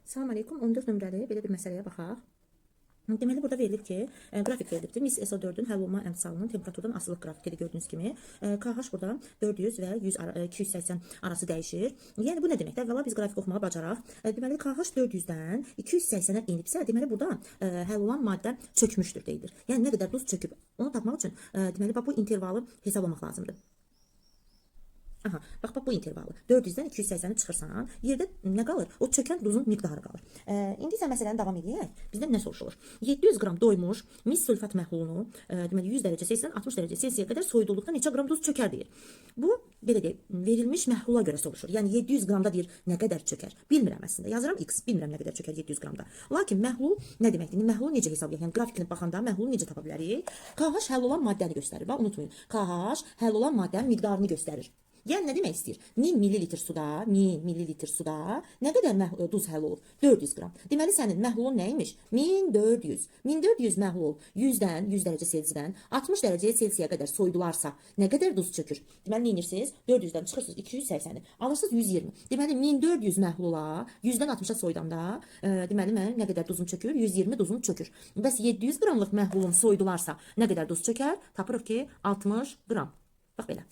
Salam aleykum. 14 nömrəli belə bir məsələyə baxaq. Deməli burada verilib ki, qrafik verilibdir. Mis SO4-ün həll olma əmsalının temperaturdan asılılıq qrafikidir gördüyünüz kimi. KH burada 400 və 280 arası dəyişir. Yəni bu nə deməkdir? Əvvəla biz qrafik oxumağı bacaraq. Deməli KH 400-dən 280-ə enibsə, deməli burada həll olan maddə çökmüşdür deyilir. Yəni nə qədər duz çöküb. Onu tapmaq üçün deməli bu intervalı hesablamaq lazımdır. Aha, bax bu intervalı. 400-dən 280-i çıxırsan, yerdə nə qalır? O çökən duzun miqdarı qalır. İndi isə məsələni davam edək. Bizdən nə soruşulur? 700 qram doymuş mis sülfat məhlulunu, deməli 100 dərəcə Selsiyadan 60 dərəcə Selsiyaya qədər soyudulduqda neçə qram duz çökər deyir. Bu belə deyək, verilmiş məhlula görə soruşur. Yəni 700 qramda deyir nə qədər çökər? Bilmirəm əslində. Yazıram x, bilmirəm nə qədər çökər 700 qramda. Lakin məhlul nə deməkdir? Məhlulu necə hesablayaq? Yəni qrafikini baxanda məhlulu necə tapa bilərik? KH həll olan maddəni göstərir. Bax unutmayın. KH həll olan maddənin miqdarını göstərir. Yəni nə demək istəyir? 1000 ml suda nə qədər duz həll olur? 400 qram. Deməli sənin məhlulun nəymiş? 1400. 1400 məhlul 100-dən 100 dərəcə Selsiyadan 60 dərəcə Selsiyaya qədər soyudularsa nə qədər duz çökür? Deməli nə edirsiniz? 400-dən çıxırsınız 280-i. Alırsınız 120. Deməli 1400 məhlula 100-dən 60-a soydanda deməli mən nə qədər duzum çökür? 120 duzum çökür. Bəs 700 qramlıq məhlulum soyudularsa nə qədər duz çökər? Tapırıq ki 60 qram. Bax belə.